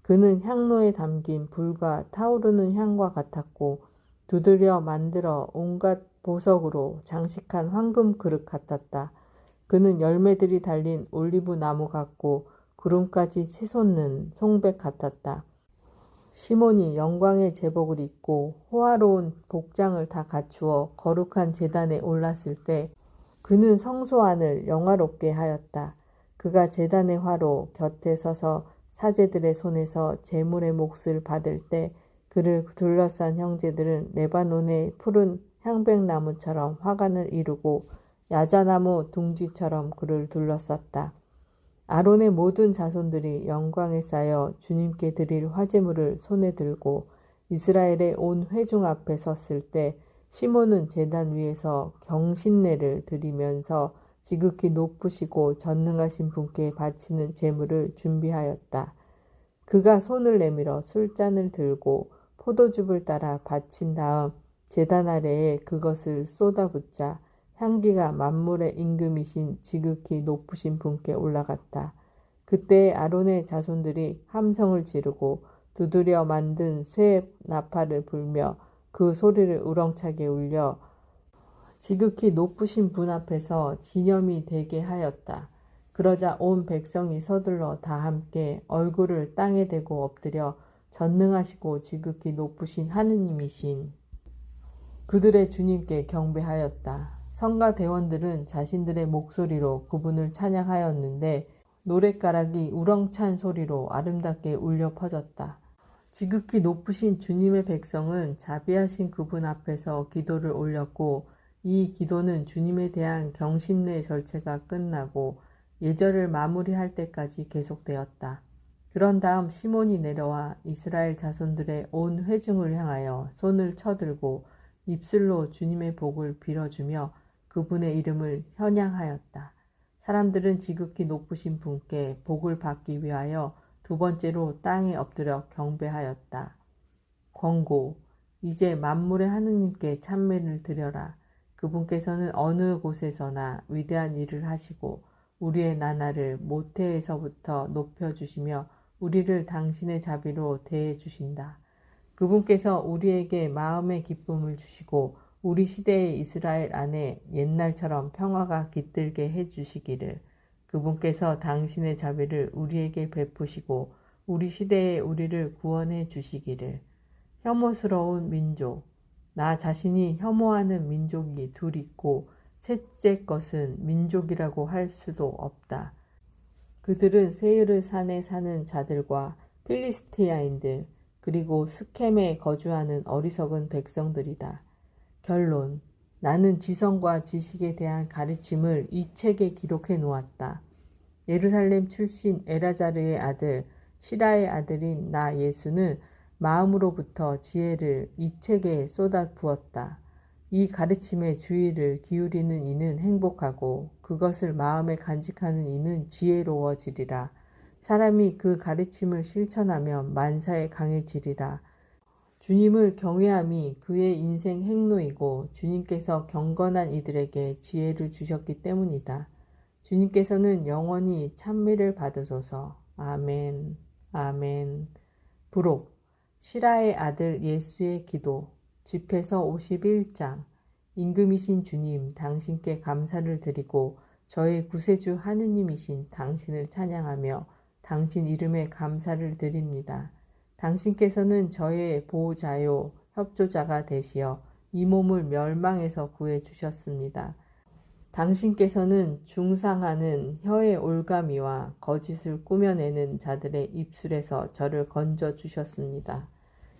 Speaker 1: 그는 향로에 담긴 불과 타오르는 향과 같았고 두드려 만들어 온갖 보석으로 장식한 황금 그릇 같았다. 그는 열매들이 달린 올리브 나무 같고 구름까지 치솟는 송백 같았다. 시몬이 영광의 제복을 입고 호화로운 복장을 다 갖추어 거룩한 제단에 올랐을 때 그는 성소 안을 영화롭게 하였다. 그가 제단의 화로 곁에 서서 사제들의 손에서 제물의 몫을 받을 때 그를 둘러싼 형제들은 레바논의 푸른 향백나무처럼 화관을 이루고 야자나무 둥지처럼 그를 둘러쌌다. 아론의 모든 자손들이 영광에 쌓여 주님께 드릴 화제물을 손에 들고 이스라엘의 온 회중 앞에 섰을 때 시몬은 제단 위에서 경신례를 드리면서 지극히 높으시고 전능하신 분께 바치는 제물을 준비하였다. 그가 손을 내밀어 술잔을 들고 포도즙을 따라 바친 다음 제단 아래에 그것을 쏟아붓자 향기가 만물의 임금이신 지극히 높으신 분께 올라갔다. 그때 아론의 자손들이 함성을 지르고 두드려 만든 쇠 나팔을 불며 그 소리를 우렁차게 울려 지극히 높으신 분 앞에서 기념이 되게 하였다. 그러자 온 백성이 서둘러 다 함께 얼굴을 땅에 대고 엎드려 전능하시고 지극히 높으신 하느님이신 그들의 주님께 경배하였다. 성가 대원들은 자신들의 목소리로 그분을 찬양하였는데 노랫가락이 우렁찬 소리로 아름답게 울려 퍼졌다. 지극히 높으신 주님의 백성은 자비하신 그분 앞에서 기도를 올렸고 이 기도는 주님에 대한 경신례 절차가 끝나고 예절을 마무리할 때까지 계속되었다. 그런 다음 시몬이 내려와 이스라엘 자손들의 온 회중을 향하여 손을 쳐들고 입술로 주님의 복을 빌어주며 그분의 이름을 현양하였다. 사람들은 지극히 높으신 분께 복을 받기 위하여 두 번째로 땅에 엎드려 경배하였다. 권고, 이제 만물의 하느님께 찬미를 드려라. 그분께서는 어느 곳에서나 위대한 일을 하시고 우리의 나날을 모태에서부터 높여주시며 우리를 당신의 자비로 대해주신다. 그분께서 우리에게 마음의 기쁨을 주시고 우리 시대의 이스라엘 안에 옛날처럼 평화가 깃들게 해주시기를. 그분께서 당신의 자비를 우리에게 베푸시고 우리 시대에 우리를 구원해 주시기를. 혐오스러운 민족. 나 자신이 혐오하는 민족이 둘 있고 셋째 것은 민족이라고 할 수도 없다. 그들은 세이르 산에 사는 자들과 필리스티아인들 그리고 스켐에 거주하는 어리석은 백성들이다. 결론. 나는 지성과 지식에 대한 가르침을 이 책에 기록해 놓았다. 예루살렘 출신 에라자르의 아들 시라의 아들인 나 예수는 마음으로부터 지혜를 이 책에 쏟아 부었다. 이 가르침에 주의를 기울이는 이는 행복하고 그것을 마음에 간직하는 이는 지혜로워지리라. 사람이 그 가르침을 실천하면 만사에 강해지리라. 주님을 경외함이 그의 인생 행로이고 주님께서 경건한 이들에게 지혜를 주셨기 때문이다. 주님께서는 영원히 찬미를 받으소서. 아멘. 아멘. 부록 시라의 아들 예수의 기도 집회서 51장 임금이신 주님 당신께 감사를 드리고 저의 구세주 하느님이신 당신을 찬양하며 당신 이름에 감사를 드립니다. 당신께서는 저의 보호자요 협조자가 되시어 이 몸을 멸망에서 구해주셨습니다. 당신께서는 중상하는 혀의 올가미와 거짓을 꾸며내는 자들의 입술에서 저를 건져주셨습니다.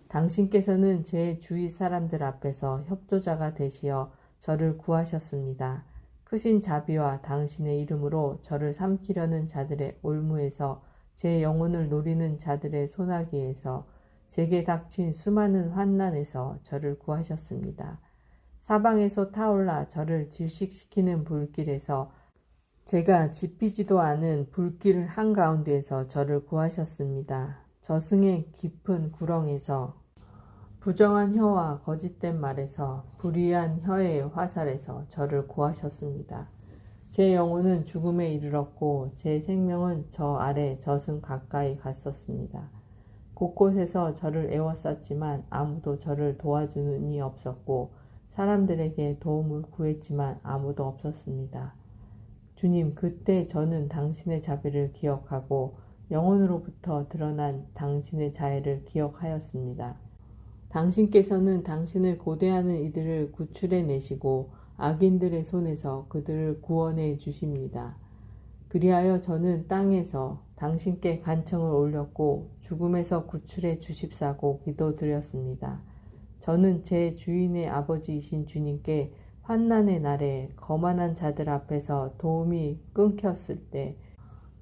Speaker 1: 당신께서는 제 주위 사람들 앞에서 협조자가 되시어 저를 구하셨습니다. 크신 자비와 당신의 이름으로 저를 삼키려는 자들의 올무에서 제 영혼을 노리는 자들의 소나기에서 제게 닥친 수많은 환난에서 저를 구하셨습니다. 사방에서 타올라 저를 질식시키는 불길에서 제가 지피지도 않은 불길 한가운데에서 저를 구하셨습니다. 저승의 깊은 구렁에서 부정한 혀와 거짓된 말에서 불의한 혀의 화살에서 저를 구하셨습니다. 제 영혼은 죽음에 이르렀고 제 생명은 저 아래 저승 가까이 갔었습니다. 곳곳에서 저를 애워쌌지만 아무도 저를 도와주는 이는 없었고 사람들에게 도움을 구했지만 아무도 없었습니다. 주님, 그때 저는 당신의 자비를 기억하고 영혼으로부터 드러난 당신의 자애를 기억하였습니다. 당신께서는 당신을 고대하는 이들을 구출해 내시고 악인들의 손에서 그들을 구원해 주십니다. 그리하여 저는 땅에서 당신께 간청을 올렸고 죽음에서 구출해 주십사고 기도드렸습니다. 저는 제 주인의 아버지이신 주님께 환난의 날에 거만한 자들 앞에서 도움이 끊겼을 때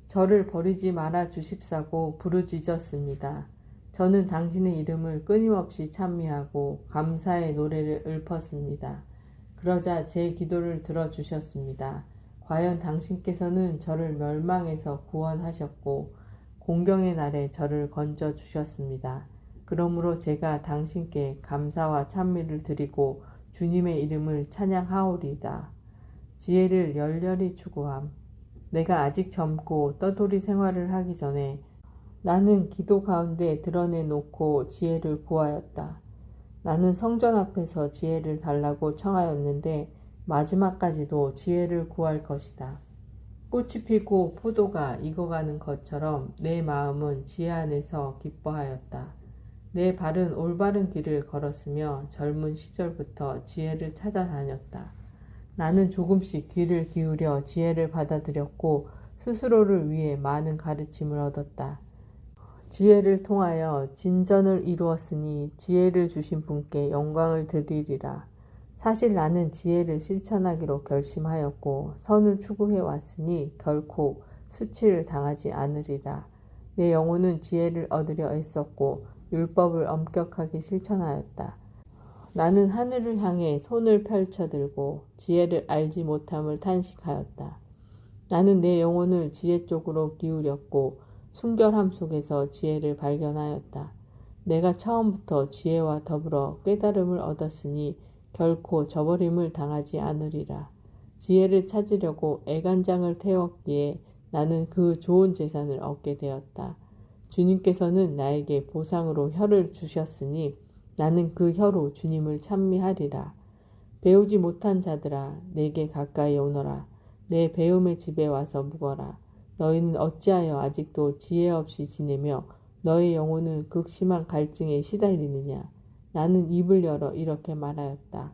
Speaker 1: 저를 버리지 말아 주십사고 부르짖었습니다. 저는 당신의 이름을 끊임없이 찬미하고 감사의 노래를 읊었습니다. 그러자 제 기도를 들어주셨습니다. 과연 당신께서는 저를 멸망에서 구원하셨고 공경의 날에 저를 건져 주셨습니다. 그러므로 제가 당신께 감사와 찬미를 드리고 주님의 이름을 찬양하오리다. 지혜를 열렬히 추구함. 내가 아직 젊고 떠돌이 생활을 하기 전에 나는 기도 가운데 드러내놓고 지혜를 구하였다. 나는 성전 앞에서 지혜를 달라고 청하였는데 마지막까지도 지혜를 구할 것이다. 꽃이 피고 포도가 익어가는 것처럼 내 마음은 지혜 안에서 기뻐하였다. 내 발은 올바른 길을 걸었으며 젊은 시절부터 지혜를 찾아다녔다. 나는 조금씩 귀를 기울여 지혜를 받아들였고 스스로를 위해 많은 가르침을 얻었다. 지혜를 통하여 진전을 이루었으니 지혜를 주신 분께 영광을 드리리라. 사실 나는 지혜를 실천하기로 결심하였고 선을 추구해 왔으니 결코 수치를 당하지 않으리라. 내 영혼은 지혜를 얻으려 애썼고 율법을 엄격하게 실천하였다. 나는 하늘을 향해 손을 펼쳐들고 지혜를 알지 못함을 탄식하였다. 나는 내 영혼을 지혜 쪽으로 기울였고 순결함 속에서 지혜를 발견하였다. 내가 처음부터 지혜와 더불어 깨달음을 얻었으니 결코 저버림을 당하지 않으리라. 지혜를 찾으려고 애간장을 태웠기에 나는 그 좋은 재산을 얻게 되었다. 주님께서는 나에게 보상으로 혀를 주셨으니 나는 그 혀로 주님을 찬미하리라. 배우지 못한 자들아 내게 가까이 오너라. 내 배움의 집에 와서 묵어라. 너희는 어찌하여 아직도 지혜 없이 지내며 너희 영혼은 극심한 갈증에 시달리느냐. 나는 입을 열어 이렇게 말하였다.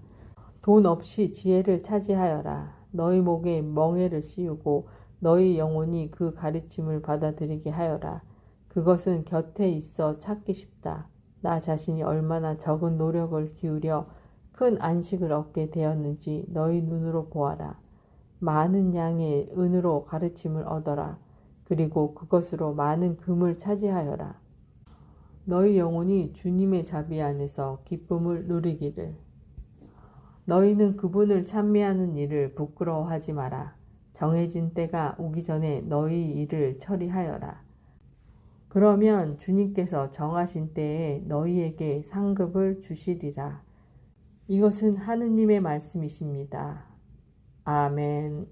Speaker 1: 돈 없이 지혜를 차지하여라. 너희 목에 멍에를 씌우고 너희 영혼이 그 가르침을 받아들이게 하여라. 그것은 곁에 있어 찾기 쉽다. 나 자신이 얼마나 적은 노력을 기울여 큰 안식을 얻게 되었는지 너희 눈으로 보아라. 많은 양의 은으로 가르침을 얻어라. 그리고 그것으로 많은 금을 차지하여라. 너희 영혼이 주님의 자비 안에서 기쁨을 누리기를. 너희는 그분을 찬미하는 일을 부끄러워하지 마라. 정해진 때가 오기 전에 너희 일을 처리하여라. 그러면 주님께서 정하신 때에 너희에게 상급을 주시리라. 이것은 하느님의 말씀이십니다. 아멘.